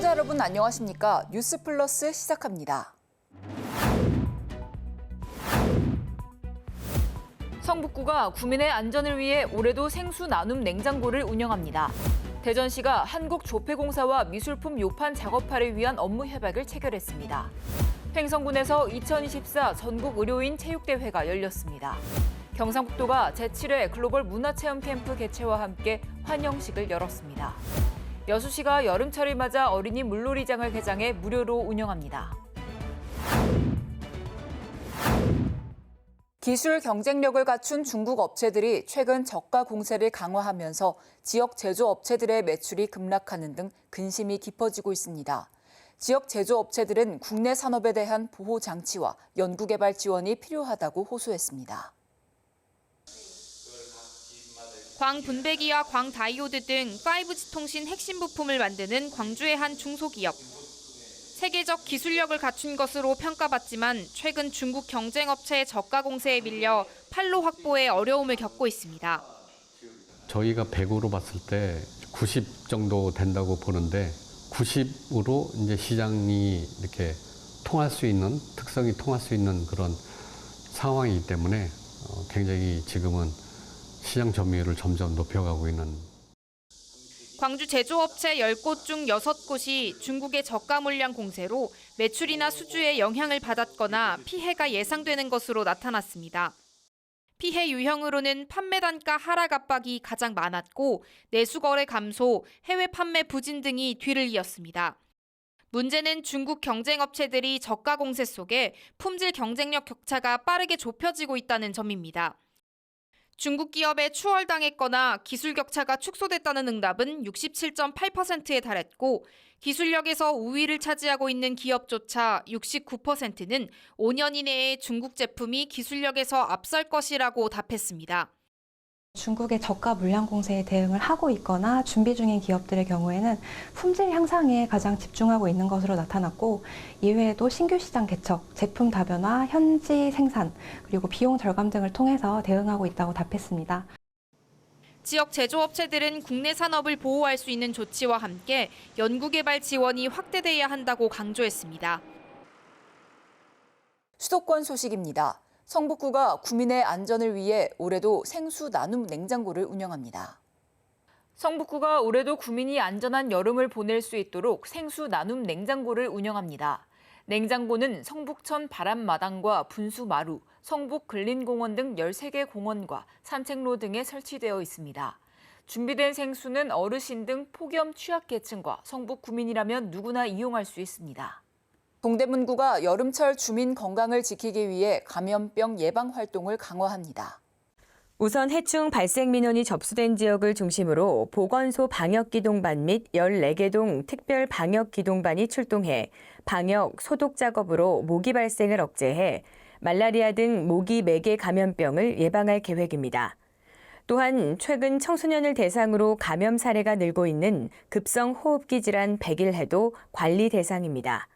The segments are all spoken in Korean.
시청자 여러분 안녕하십니까? 뉴스 플러스 시작합니다. 성북구가 구민의 안전을 위해 올해도 생수 나눔 냉장고를 운영합니다. 대전시가 한국조폐공사와 미술품 요판 작업화를 위한 업무 협약을 체결했습니다. 횡성군에서 2024 전국 의료인 체육대회가 열렸습니다. 경상북도가 제7회 글로벌 문화체험 캠프 개최와 함께 환영식을 열었습니다. 여수시가 여름철을 맞아 어린이 물놀이장을 개장해 무료로 운영합니다. 기술 경쟁력을 갖춘 중국 업체들이 최근 저가 공세를 강화하면서 지역 제조업체들의 매출이 급락하는 등 근심이 깊어지고 있습니다. 지역 제조업체들은 국내 산업에 대한 보호 장치와 연구개발 지원이 필요하다고 호소했습니다. 광분배기와 광다이오드 등 5G 통신 핵심 부품을 만드는 광주의 한 중소기업. 세계적 기술력을 갖춘 것으로 평가받지만 최근 중국 경쟁업체의 저가 공세에 밀려 판로 확보에 어려움을 겪고 있습니다. 저희가 100으로 봤을 때 90 정도 된다고 보는데 90으로 이제 시장이 이렇게 통할 수 있는, 특성이 통할 수 있는 그런 상황이기 때문에 굉장히 지금은 시장 점유율을 점점 높여가고 있는. 광주 제조업체 10곳 중 6곳이 중국의 저가 물량 공세로 매출이나 수주에 영향을 받았거나 피해가 예상되는 것으로 나타났습니다. 피해 유형으로는 판매 단가 하락 압박이 가장 많았고 내수 거래 감소, 해외 판매 부진 등이 뒤를 이었습니다. 문제는 중국 경쟁업체들이 저가 공세 속에 품질 경쟁력 격차가 빠르게 좁혀지고 있다는 점입니다. 중국 기업에 추월당했거나 기술 격차가 축소됐다는 응답은 67.8%에 달했고 기술력에서 우위를 차지하고 있는 기업조차 69%는 5년 이내에 중국 제품이 기술력에서 앞설 것이라고 답했습니다. 중국의 저가 물량 공세에 대응을 하고 있거나 준비 중인 기업들의 경우에는 품질 향상에 가장 집중하고 있는 것으로 나타났고 이외에도 신규 시장 개척, 제품 다변화, 현지 생산, 그리고 비용 절감 등을 통해서 대응하고 있다고 답했습니다. 지역 제조업체들은 국내 산업을 보호할 수 있는 조치와 함께 연구개발 지원이 확대돼야 한다고 강조했습니다. 수도권 소식입니다. 성북구가 구민의 안전을 위해 올해도 생수 나눔 냉장고를 운영합니다. 성북구가 올해도 구민이 안전한 여름을 보낼 수 있도록 생수 나눔 냉장고를 운영합니다. 냉장고는 성북천 바람마당과 분수마루, 성북근린공원 등 13개 공원과 산책로 등에 설치되어 있습니다. 준비된 생수는 어르신 등 폭염 취약계층과 성북구민이라면 누구나 이용할 수 있습니다. 동대문구가 여름철 주민 건강을 지키기 위해 감염병 예방 활동을 강화합니다. 우선 해충 발생 민원이 접수된 지역을 중심으로 보건소 방역기동반 및 14개 동 특별 방역기동반이 출동해 방역, 소독 작업으로 모기 발생을 억제해 말라리아 등 모기 매개 감염병을 예방할 계획입니다. 또한 최근 청소년을 대상으로 감염 사례가 늘고 있는 급성호흡기 질환 백일해도 관리 대상입니다.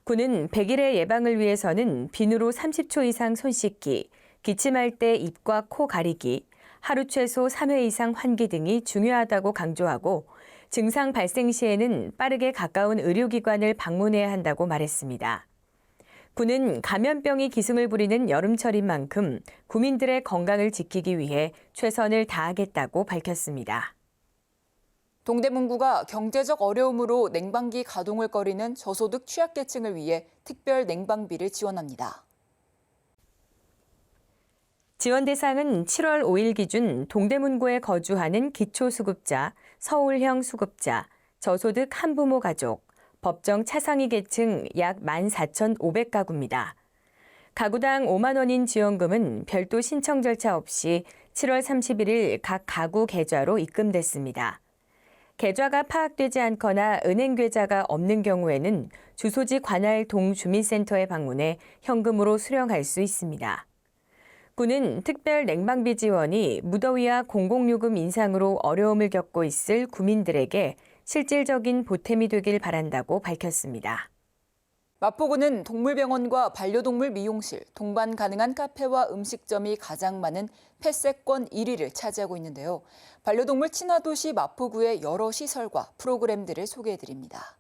구는 백일해 예방을 위해서는 비누로 30초 이상 손 씻기, 기침할 때 입과 코 가리기, 하루 최소 3회 이상 환기 등이 중요하다고 강조하고 증상 발생 시에는 빠르게 가까운 의료기관을 방문해야 한다고 말했습니다. 구는 감염병이 기승을 부리는 여름철인 만큼 구민들의 건강을 지키기 위해 최선을 다하겠다고 밝혔습니다. 동대문구가 경제적 어려움으로 냉방기 가동을 꺼리는 저소득 취약계층을 위해 특별 냉방비를 지원합니다. 지원 대상은 7월 5일 기준 동대문구에 거주하는 기초수급자, 서울형 수급자, 저소득 한부모 가족, 법정 차상위 계층 약 14,500가구입니다. 가구당 5만 원인 지원금은 별도 신청 절차 없이 7월 31일 각 가구 계좌로 입금됐습니다. 계좌가 파악되지 않거나 은행 계좌가 없는 경우에는 주소지 관할 동주민센터에 방문해 현금으로 수령할 수 있습니다. 구는 특별 냉방비 지원이 무더위와 공공요금 인상으로 어려움을 겪고 있을 구민들에게 실질적인 보탬이 되길 바란다고 밝혔습니다. 마포구는 동물병원과 반려동물 미용실, 동반 가능한 카페와 음식점이 가장 많은 펫세권 1위를 차지하고 있는데요. 반려동물 친화도시 마포구의 여러 시설과 프로그램들을 소개해드립니다.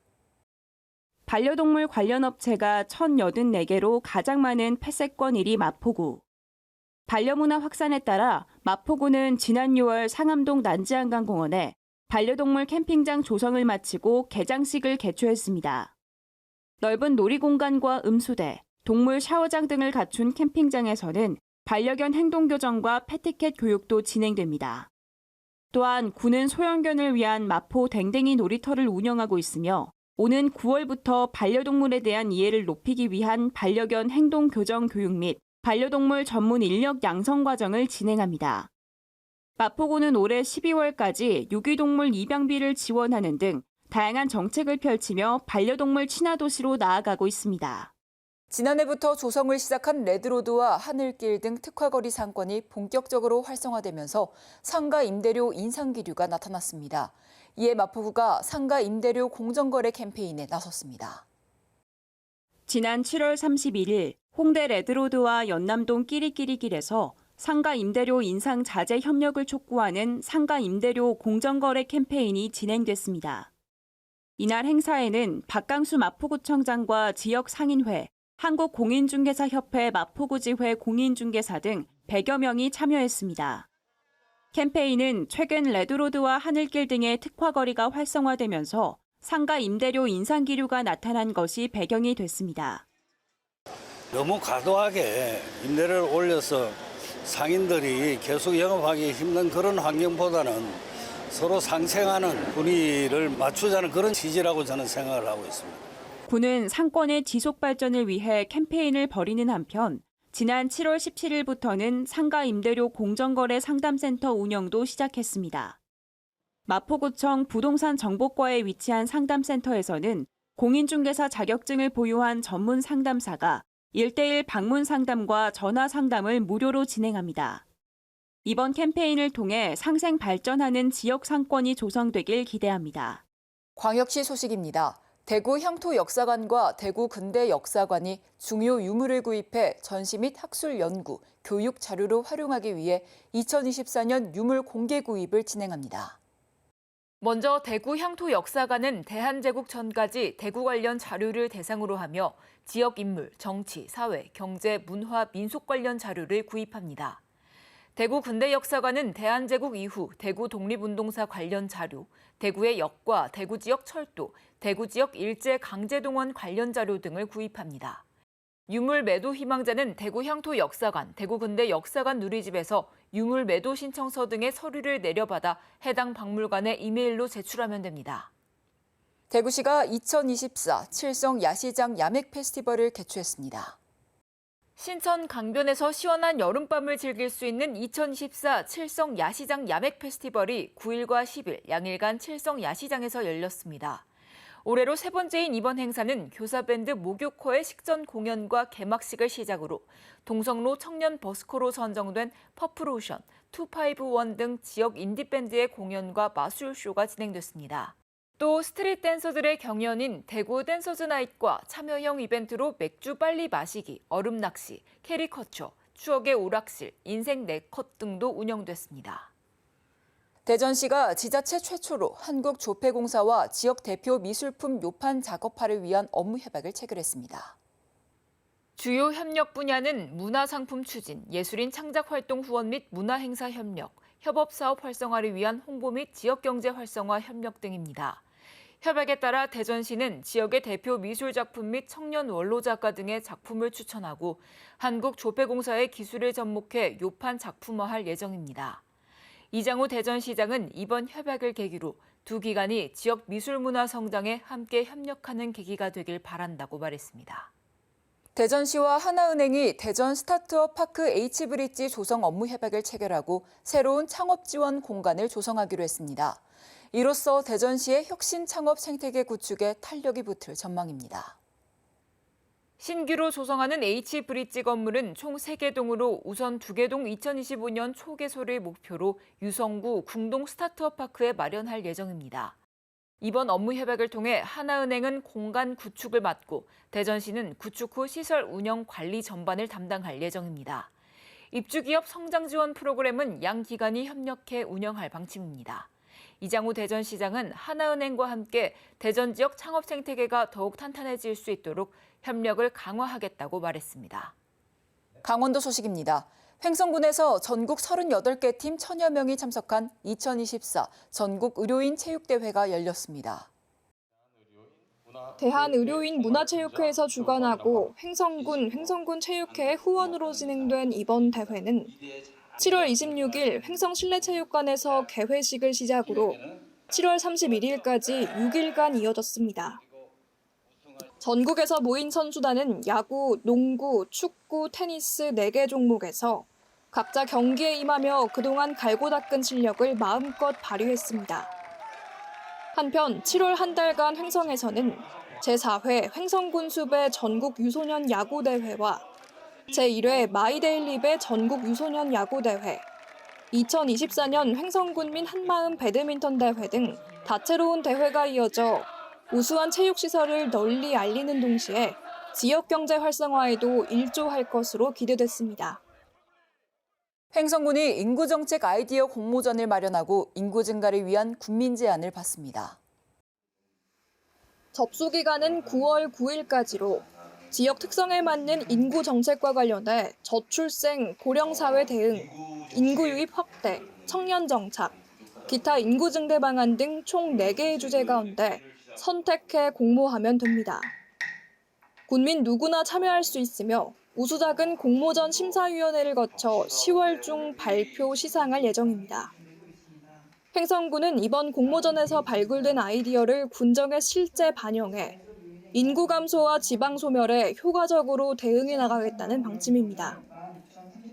반려동물 관련 업체가 1,084개로 가장 많은 폐쇄권 1위 마포구. 반려문화 확산에 따라 마포구는 지난 6월 상암동 난지한강공원에 반려동물 캠핑장 조성을 마치고 개장식을 개최했습니다. 넓은 놀이공간과 음수대, 동물 샤워장 등을 갖춘 캠핑장에서는 반려견 행동교정과 패티켓 교육도 진행됩니다. 또한 구는 소형견을 위한 마포 댕댕이 놀이터를 운영하고 있으며 오는 9월부터 반려동물에 대한 이해를 높이기 위한 반려견 행동교정 교육 및 반려동물 전문 인력 양성 과정을 진행합니다. 마포구는 올해 12월까지 유기동물 입양비를 지원하는 등 다양한 정책을 펼치며 반려동물 친화도시로 나아가고 있습니다. 지난해부터 조성을 시작한 레드로드와 하늘길 등 특화거리 상권이 본격적으로 활성화되면서 상가 임대료 인상 기류가 나타났습니다. 이에 마포구가 상가 임대료 공정거래 캠페인에 나섰습니다. 지난 7월 31일 홍대 레드로드와 연남동 끼리끼리길에서 상가 임대료 인상 자제 협력을 촉구하는 상가 임대료 공정거래 캠페인이 진행됐습니다. 이날 행사에는 박강수 마포구청장과 지역 상인회, 한국공인중개사협회 마포구지회 공인중개사 등 100여 명이 참여했습니다. 캠페인은 최근 레드로드와 하늘길 등의 특화거리가 활성화되면서 상가 임대료 인상 기류가 나타난 것이 배경이 됐습니다. 너무 과도하게 임대료를 올려서 상인들이 계속 영업하기 힘든 그런 환경보다는 서로 상생하는 분위기를 맞추자는 그런 취지라고 저는 생각을 하고 있습니다. 구는 상권의 지속 발전을 위해 캠페인을 벌이는 한편 지난 7월 17일부터는 상가 임대료 공정거래 상담센터 운영도 시작했습니다. 마포구청 부동산 정보과에 위치한 상담센터에서는 공인중개사 자격증을 보유한 전문 상담사가 1:1 방문 상담과 전화 상담을 무료로 진행합니다. 이번 캠페인을 통해 상생 발전하는 지역 상권이 조성되길 기대합니다. 광역시 소식입니다. 대구 향토역사관과 대구 근대역사관이 중요 유물을 구입해 전시 및 학술 연구, 교육 자료로 활용하기 위해 2024년 유물 공개 구입을 진행합니다. 먼저 대구 향토역사관은 대한제국 전까지 대구 관련 자료를 대상으로 하며 지역 인물, 정치, 사회, 경제, 문화, 민속 관련 자료를 구입합니다. 대구 근대역사관은 대한제국 이후 대구 독립운동사 관련 자료, 대구의 역과 대구 지역 철도, 대구 지역 일제 강제동원 관련 자료 등을 구입합니다. 유물 매도 희망자는 대구 향토역사관, 대구 근대역사관 누리집에서 유물 매도 신청서 등의 서류를 내려받아 해당 박물관에 이메일로 제출하면 됩니다. 대구시가 2024 칠성 야시장 야맥 페스티벌을 개최했습니다. 신천 강변에서 시원한 여름밤을 즐길 수 있는 2024 칠성 야시장 야맥 페스티벌이 9일과 10일 양일간 칠성 야시장에서 열렸습니다. 올해로 세 번째인 이번 행사는 교사밴드 목요코의 식전 공연과 개막식을 시작으로 동성로 청년 버스코로 선정된 퍼플오션, 251 등 지역 인디밴드의 공연과 마술쇼가 진행됐습니다. 또 스트릿 댄서들의 경연인 대구 댄서즈 나잇과 참여형 이벤트로 맥주 빨리 마시기, 얼음 낚시, 캐리커처, 추억의 오락실, 인생 네컷 등도 운영됐습니다. 대전시가 지자체 최초로 한국조폐공사와 지역 대표 미술품 요판 작업화를 위한 업무 협약을 체결했습니다. 주요 협력 분야는 문화상품 추진, 예술인 창작활동 후원 및 문화행사 협력, 협업사업 활성화를 위한 홍보 및 지역경제 활성화 협력 등입니다. 협약에 따라 대전시는 지역의 대표 미술작품 및 청년 원로작가 등의 작품을 추천하고 한국조폐공사의 기술을 접목해 요판 작품화할 예정입니다. 이장우 대전시장은 이번 협약을 계기로 두 기관이 지역 미술문화 성장에 함께 협력하는 계기가 되길 바란다고 말했습니다. 대전시와 하나은행이 대전 스타트업 파크 H브릿지 조성 업무 협약을 체결하고 새로운 창업 지원 공간을 조성하기로 했습니다. 이로써 대전시의 혁신 창업 생태계 구축에 탄력이 붙을 전망입니다. 신규로 조성하는 H브릿지 건물은 총 3개 동으로 우선 2개 동 2025년 초개소를 목표로 유성구 궁동 스타트업 파크에 마련할 예정입니다. 이번 업무 협약을 통해 하나은행은 공간 구축을 맡고 대전시는 구축 후 시설 운영 관리 전반을 담당할 예정입니다. 입주기업 성장 지원 프로그램은 양 기관이 협력해 운영할 방침입니다. 이장우 대전시장은 하나은행과 함께 대전 지역 창업 생태계가 더욱 탄탄해질 수 있도록 협력을 강화하겠다고 말했습니다. 강원도 소식입니다. 횡성군에서 전국 38개 팀 1000여 명이 참석한 2024 전국 의료인 체육대회가 열렸습니다. 대한의료인 문화체육회에서 주관하고 횡성군 체육회 후원으로 진행된 이번 대회는 7월 26일 횡성 실내체육관에서 개회식을 시작으로 7월 31일까지 6일간 이어졌습니다. 전국에서 모인 선수단은 야구, 농구, 축구, 테니스 4개 종목에서 각자 경기에 임하며 그동안 갈고 닦은 실력을 마음껏 발휘했습니다. 한편 7월 한 달간 횡성에서는 제4회 횡성군 숲의 전국 유소년 야구대회와 제1회 마이데일립의 전국 유소년 야구대회, 2024년 횡성군민 한마음 배드민턴 대회 등 다채로운 대회가 이어져 우수한 체육시설을 널리 알리는 동시에 지역경제 활성화에도 일조할 것으로 기대됐습니다. 횡성군이 인구정책 아이디어 공모전을 마련하고 인구 증가를 위한 국민 제안을 받습니다. 접수 기간은 9월 9일까지로 지역 특성에 맞는 인구 정책과 관련해 저출생, 고령사회 대응, 인구 유입 확대, 청년 정착, 기타 인구 증대 방안 등 총 4개의 주제 가운데 선택해 공모하면 됩니다. 군민 누구나 참여할 수 있으며 우수작은 공모전 심사위원회를 거쳐 10월 중 발표 시상할 예정입니다. 횡성군은 이번 공모전에서 발굴된 아이디어를 군정에 실제 반영해 인구 감소와 지방 소멸에 효과적으로 대응해 나가겠다는 방침입니다.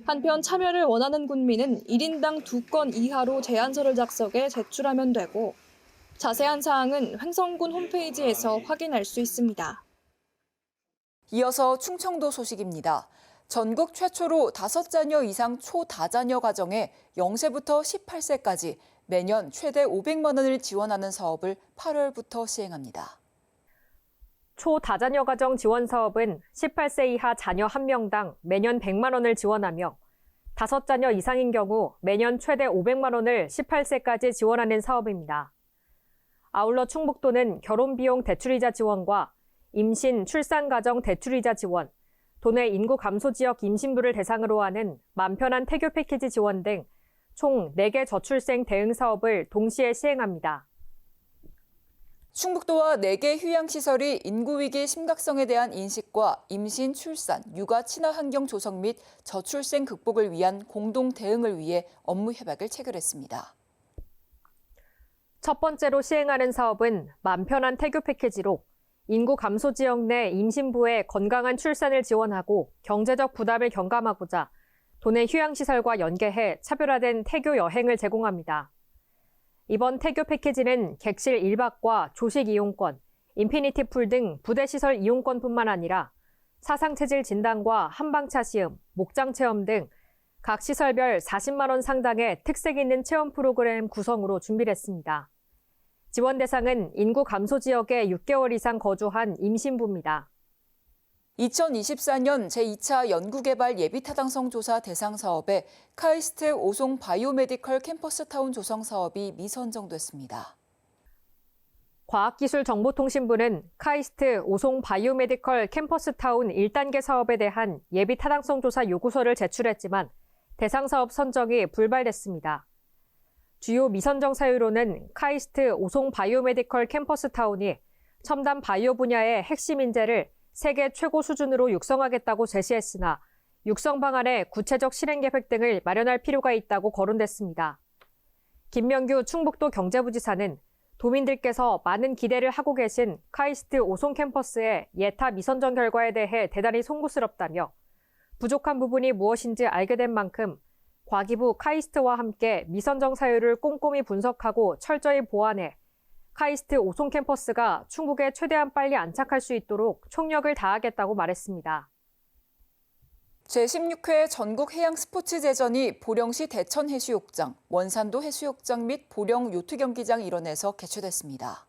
한편 참여를 원하는 군민은 1인당 2건 이하로 제안서를 작성해 제출하면 되고 자세한 사항은 횡성군 홈페이지에서 확인할 수 있습니다. 이어서 충청도 소식입니다. 전국 최초로 5자녀 이상 초다자녀 가정에 0세부터 18세까지 매년 최대 500만 원을 지원하는 사업을 8월부터 시행합니다. 초다자녀 가정 지원 사업은 18세 이하 자녀 1명당 매년 100만 원을 지원하며 5자녀 이상인 경우 매년 최대 500만 원을 18세까지 지원하는 사업입니다. 아울러 충북도는 결혼비용 대출이자 지원과 임신, 출산 가정 대출이자 지원, 도내 인구 감소 지역 임신부를 대상으로 하는 맘편한 태교 패키지 지원 등 총 4개 저출생 대응 사업을 동시에 시행합니다. 충북도와 4개 휴양시설이 인구위기 심각성에 대한 인식과 임신, 출산, 육아 친화환경 조성 및 저출생 극복을 위한 공동 대응을 위해 업무 협약을 체결했습니다. 첫 번째로 시행하는 사업은 맘편한 태교 패키지로 인구 감소 지역 내 임신부의 건강한 출산을 지원하고 경제적 부담을 경감하고자 도내 휴양시설과 연계해 차별화된 태교 여행을 제공합니다. 이번 태교 패키지는 객실 1박과 조식 이용권, 인피니티 풀 등 부대시설 이용권뿐만 아니라 사상체질 진단과 한방차 시음, 목장 체험 등 각 시설별 40만 원 상당의 특색 있는 체험 프로그램 구성으로 준비를 했습니다. 지원 대상은 인구 감소 지역에 6개월 이상 거주한 임신부입니다. 2024년 제2차 연구개발 예비타당성 조사 대상 사업에 카이스트 오송 바이오메디컬 캠퍼스타운 조성 사업이 미선정됐습니다. 과학기술정보통신부는 카이스트 오송 바이오메디컬 캠퍼스타운 1단계 사업에 대한 예비타당성 조사 요구서를 제출했지만 대상 사업 선정이 불발됐습니다. 주요 미선정 사유로는 카이스트 오송 바이오메디컬 캠퍼스타운이 첨단 바이오 분야의 핵심 인재를 세계 최고 수준으로 육성하겠다고 제시했으나 육성 방안의 구체적 실행 계획 등을 마련할 필요가 있다고 거론됐습니다. 김명규 충북도 경제부지사는 도민들께서 많은 기대를 하고 계신 카이스트 오송 캠퍼스의 예타 미선정 결과에 대해 대단히 송구스럽다며 부족한 부분이 무엇인지 알게 된 만큼 과기부 카이스트와 함께 미선정 사유를 꼼꼼히 분석하고 철저히 보완해 카이스트 오송 캠퍼스가 충북에 최대한 빨리 안착할 수 있도록 총력을 다하겠다고 말했습니다. 제16회 전국 해양 스포츠 제전이 보령시 대천 해수욕장, 원산도 해수욕장 및 보령 요트 경기장 일원에서 개최됐습니다.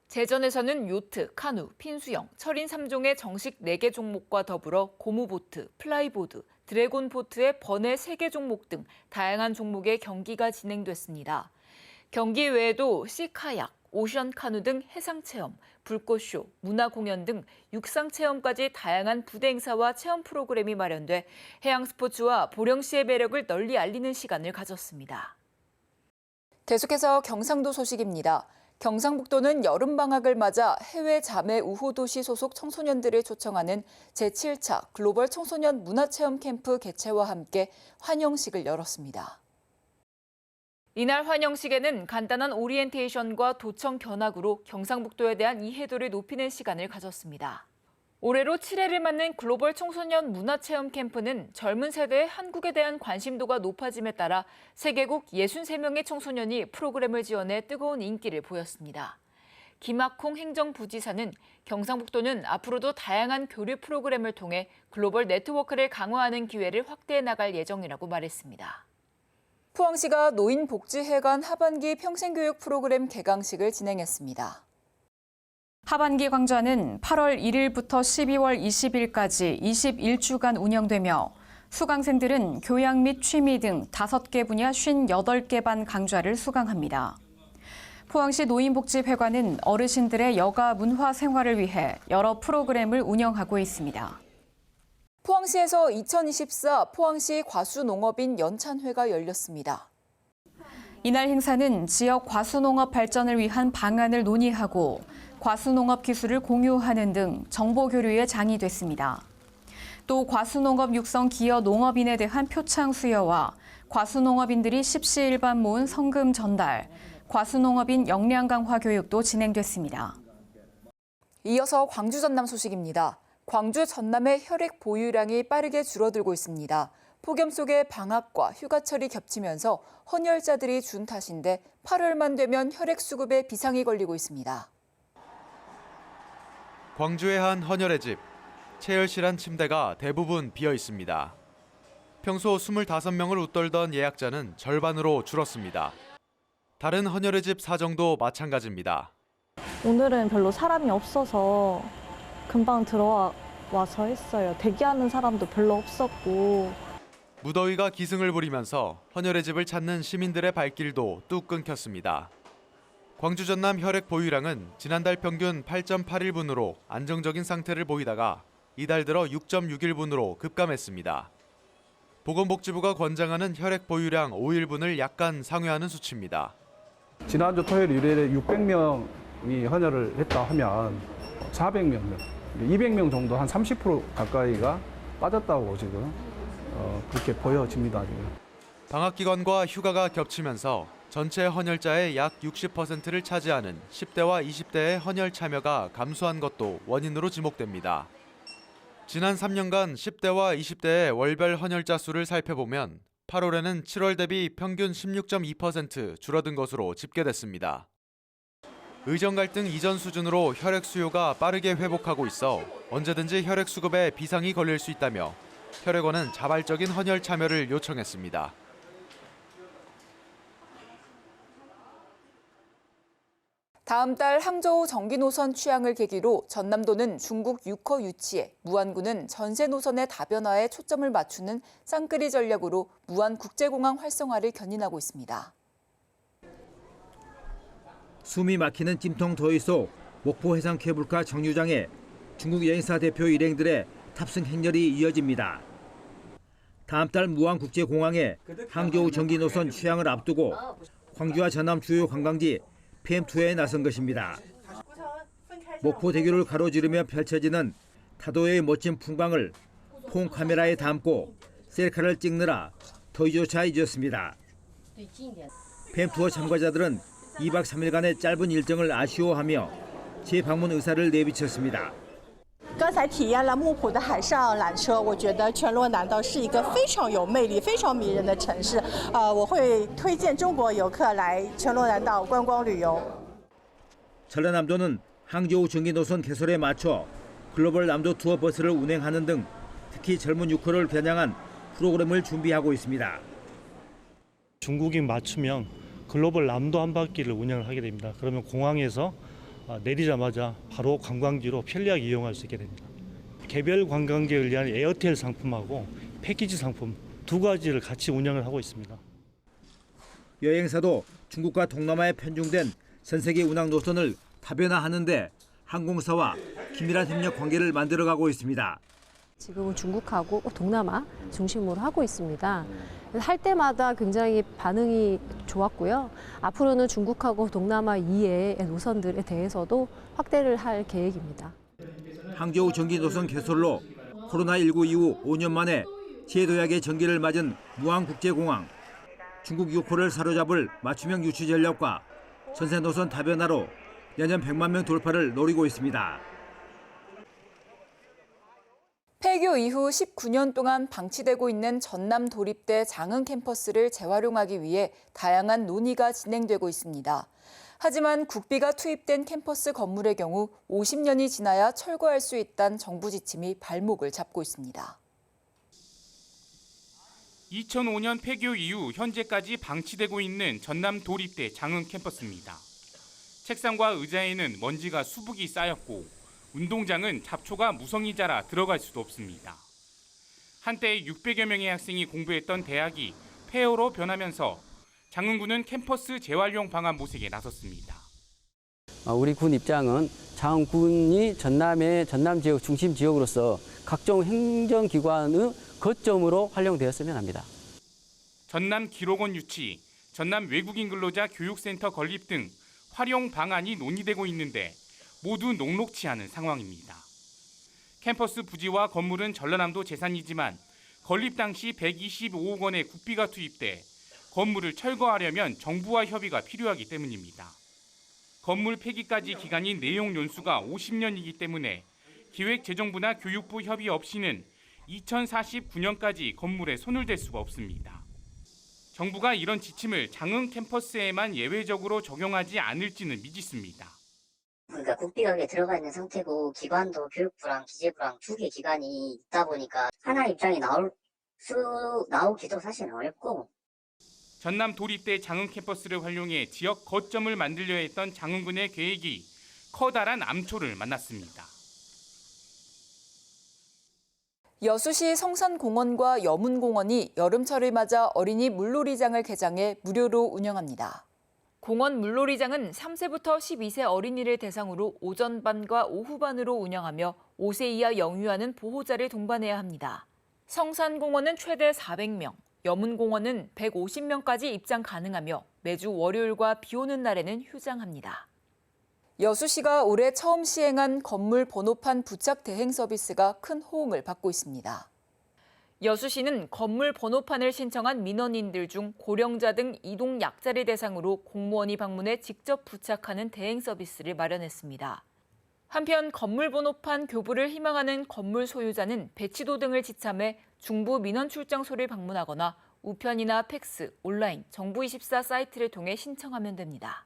제전에서는 요트, 카누, 핀수영, 철인 3종의 정식 4개 종목과 더불어 고무보트, 플라이보드, 드래곤보트의 번외 3개 종목 등 다양한 종목의 경기가 진행됐습니다. 경기 외에도 시카약, 오션 카누 등 해상 체험, 불꽃쇼, 문화 공연 등 육상 체험까지 다양한 부대 행사와 체험 프로그램이 마련돼 해양 스포츠와 보령시의 매력을 널리 알리는 시간을 가졌습니다. 계속해서 경상도 소식입니다. 경상북도는 여름방학을 맞아 해외 자매 우호도시 소속 청소년들을 초청하는 제7차 글로벌 청소년 문화체험 캠프 개최와 함께 환영식을 열었습니다. 이날 환영식에는 간단한 오리엔테이션과 도청 견학으로 경상북도에 대한 이해도를 높이는 시간을 가졌습니다. 올해로 7회를 맞는 글로벌 청소년 문화체험 캠프는 젊은 세대의 한국에 대한 관심도가 높아짐에 따라 세계국 63명의 청소년이 프로그램을 지원해 뜨거운 인기를 보였습니다. 김학홍 행정부지사는 경상북도는 앞으로도 다양한 교류 프로그램을 통해 글로벌 네트워크를 강화하는 기회를 확대해 나갈 예정이라고 말했습니다. 포항시가 노인복지회관 하반기 평생교육 프로그램 개강식을 진행했습니다. 하반기 강좌는 8월 1일부터 12월 20일까지 21주간 운영되며 수강생들은 교양 및 취미 등 5개 분야 58개 반 강좌를 수강합니다. 포항시 노인복지회관은 어르신들의 여가 문화 생활을 위해 여러 프로그램을 운영하고 있습니다. 포항시에서 2024 포항시 과수농업인 연찬회가 열렸습니다. 이날 행사는 지역 과수농업 발전을 위한 방안을 논의하고 과수농업 기술을 공유하는 등 정보 교류의 장이 됐습니다. 또 과수농업 육성 기여 농업인에 대한 표창 수여와 과수농업인들이 십시일반 모은 성금 전달, 과수농업인 역량 강화 교육도 진행됐습니다. 이어서 광주 전남 소식입니다. 광주 전남의 혈액 보유량이 빠르게 줄어들고 있습니다. 폭염 속에 방학과 휴가철이 겹치면서 헌혈자들이 준 탓인데 8월만 되면 혈액 수급에 비상이 걸리고 있습니다. 광주의 한 헌혈의 집, 체열실한 침대가 대부분 비어 있습니다. 평소 25명을 웃돌던 예약자는 절반으로 줄었습니다. 다른 헌혈의 집 사정도 마찬가지입니다. 오늘은 별로 사람이 없어서 금방 들어와서 했어요. 대기하는 사람도 별로 없었고. 무더위가 기승을 부리면서 헌혈의 집을 찾는 시민들의 발길도 뚝 끊겼습니다. 광주 전남 혈액 보유량은 지난달 평균 8.81분으로 안정적인 상태를 보이다가 이달 들어 6.61분으로 급감했습니다. 보건복지부가 권장하는 혈액 보유량 5일분을 약간 상회하는 수치입니다. 지난주 토요일 일요일에 600명이 헌혈을 했다 하면 400명, 200명 정도 한 30% 가까이가 빠졌다고 지금 그렇게 보여집니다. 지금. 방학 기간과 휴가가 겹치면서 전체 헌혈자의 약 60%를 차지하는 10대와 20대의 헌혈 참여가 감소한 것도 원인으로 지목됩니다. 지난 3년간 10대와 20대의 월별 헌혈자 수를 살펴보면 8월에는 7월 대비 평균 16.2% 줄어든 것으로 집계됐습니다. 의정 갈등 이전 수준으로 혈액 수요가 빠르게 회복하고 있어 언제든지 혈액 수급에 비상이 걸릴 수 있다며 혈액원은 자발적인 헌혈 참여를 요청했습니다. 다음 달 항저우 전기 노선 취향을 계기로 전남도는 중국 6호 유치에 무안군은 전세 노선의 다변화에 초점을 맞추는 쌍끌이 전략으로 무안 국제공항 활성화를 견인하고 있습니다. 숨이 막히는 찜통 더위 속 목포 해상 케이블카 정류장에 중국 여행사 대표 일행들의 탑승 행렬이 이어집니다. 다음 달 무안 국제공항에 항저우 전기 노선 취향을 앞두고 광주와 전남 주요 관광지 PM2에 나선 것입니다. 목포대교를 가로지르며 펼쳐지는 타도의 멋진 풍광을 폰 카메라에 담고 셀카를 찍느라 더위조차 잊었습니다. PM2 참가자들은 2박 3일간의 짧은 일정을 아쉬워하며 재방문 의사를 내비쳤습니다. 刚才体验了木浦的海上缆车，我觉得全罗南道是一个非常有魅力、非常迷人的城市。我会推荐中国游客来全罗南道观光旅游。 전라남도는 항저우 전기 노선 개설에 맞춰 글로벌 남도 투어 버스를 운행하는 등 특히 젊은 유커를 겨냥한 프로그램을 준비하고 있습니다. 중국인 맞춤형 글로벌 남도 한 바퀴를 운영을 하게 됩니다. 그러면 공항에서 내리자마자 바로 관광지로 편리하게 이용할 수 있게 됩니다. 개별 관광객을 위한 에어텔 상품하고 패키지 상품 두 가지를 같이 운영을 하고 있습니다. 여행사도 중국과 동남아에 편중된 전 세계 운항 노선을 다변화하는 데 항공사와 긴밀한 협력 관계를 만들어가고 있습니다. 지금은 중국하고 동남아 중심으로 하고 있습니다. 할 때마다 굉장히 반응이 좋았고요. 앞으로는 중국하고 동남아 이외의 노선들에 대해서도 확대를 할 계획입니다. 항저우 전기 노선 개설로 코로나19 이후 5년 만에 제도약의 전기를 맞은 무안국제공항. 중국 유코를 사로잡을 맞춤형 유치 전략과 전세 노선 다변화로 내년 100만 명 돌파를 노리고 있습니다. 폐교 이후 19년 동안 방치되고 있는 전남 도립대 장흥 캠퍼스를 재활용하기 위해 다양한 논의가 진행되고 있습니다. 하지만 국비가 투입된 캠퍼스 건물의 경우 50년이 지나야 철거할 수 있다는 정부 지침이 발목을 잡고 있습니다. 2005년 폐교 이후 현재까지 방치되고 있는 전남 도립대 장흥 캠퍼스입니다. 책상과 의자에는 먼지가 수북이 쌓였고 운동장은 잡초가 무성히 자라 들어갈 수도 없습니다. 한때 600여 명의 학생이 공부했던 대학이 폐허로 변하면서 장흥군은 캠퍼스 재활용 방안 모색에 나섰습니다. 우리 군 입장은 장흥군이 전남 지역 중심 지역으로서 각종 행정기관의 거점으로 활용되었으면 합니다. 전남 기록원 유치, 전남 외국인 근로자 교육센터 건립 등 활용 방안이 논의되고 있는데 모두 녹록치 않은 상황입니다. 캠퍼스 부지와 건물은 전라남도 재산이지만 건립 당시 125억 원의 국비가 투입돼 건물을 철거하려면 정부와 협의가 필요하기 때문입니다. 건물 폐기까지 기간인 내용 연수가 50년이기 때문에 기획재정부나 교육부 협의 없이는 2049년까지 건물에 손을 댈 수가 없습니다. 정부가 이런 지침을 장흥 캠퍼스에만 예외적으로 적용하지 않을지는 미지수입니다. 그러니까 국비가 여기에 들어가 있는 상태고 기관도 교육부랑 기재부랑 두 개 기관이 있다 보니까 하나 입장이 나오기도 사실은 어렵고. 전남 도립대 장흥 캠퍼스를 활용해 지역 거점을 만들려 했던 장흥군의 계획이 커다란 암초를 만났습니다. 여수시 성산공원과 여문공원이 여름철을 맞아 어린이 물놀이장을 개장해 무료로 운영합니다. 공원 물놀이장은 3세부터 12세 어린이를 대상으로 오전반과 오후반으로 운영하며 5세 이하 영유아는 보호자를 동반해야 합니다. 성산공원은 최대 400명, 여문공원은 150명까지 입장 가능하며 매주 월요일과 비 오는 날에는 휴장합니다. 여수시가 올해 처음 시행한 건물 번호판 부착 대행 서비스가 큰 호응을 받고 있습니다. 여수시는 건물 번호판을 신청한 민원인들 중 고령자 등 이동 약자를 대상으로 공무원이 방문해 직접 부착하는 대행 서비스를 마련했습니다. 한편 건물 번호판 교부를 희망하는 건물 소유자는 배치도 등을 지참해 중부 민원 출장소를 방문하거나 우편이나 팩스, 온라인, 정부24 사이트를 통해 신청하면 됩니다.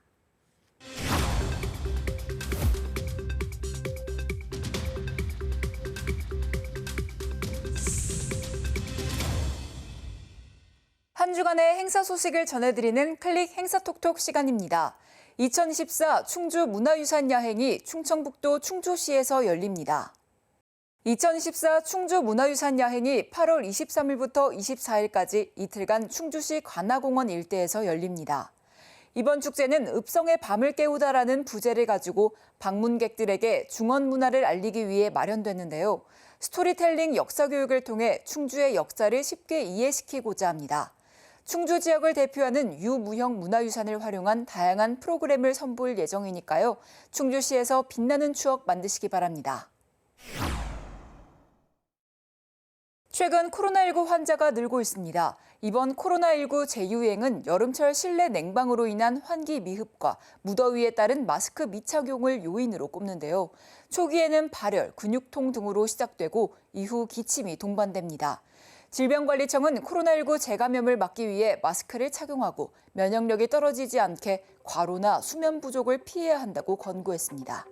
한 주간의 행사 소식을 전해드리는 클릭 행사톡톡 시간입니다. 2024 충주 문화유산 야행이 충청북도 충주시에서 열립니다. 2024 충주 문화유산 야행이 8월 23일부터 24일까지 이틀간 충주시 관아공원 일대에서 열립니다. 이번 축제는 읍성의 밤을 깨우다라는 부제를 가지고 방문객들에게 중원 문화를 알리기 위해 마련됐는데요. 스토리텔링 역사 교육을 통해 충주의 역사를 쉽게 이해시키고자 합니다. 충주 지역을 대표하는 유무형 문화유산을 활용한 다양한 프로그램을 선보일 예정이니까요. 충주시에서 빛나는 추억 만드시기 바랍니다. 최근 코로나19 환자가 늘고 있습니다. 이번 코로나19 재유행은 여름철 실내 냉방으로 인한 환기 미흡과 무더위에 따른 마스크 미착용을 요인으로 꼽는데요. 초기에는 발열, 근육통 등으로 시작되고 이후 기침이 동반됩니다. 질병관리청은 코로나19 재감염을 막기 위해 마스크를 착용하고 면역력이 떨어지지 않게 과로나 수면 부족을 피해야 한다고 권고했습니다.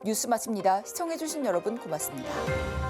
뉴스 마칩니다. 시청해주신 여러분 고맙습니다.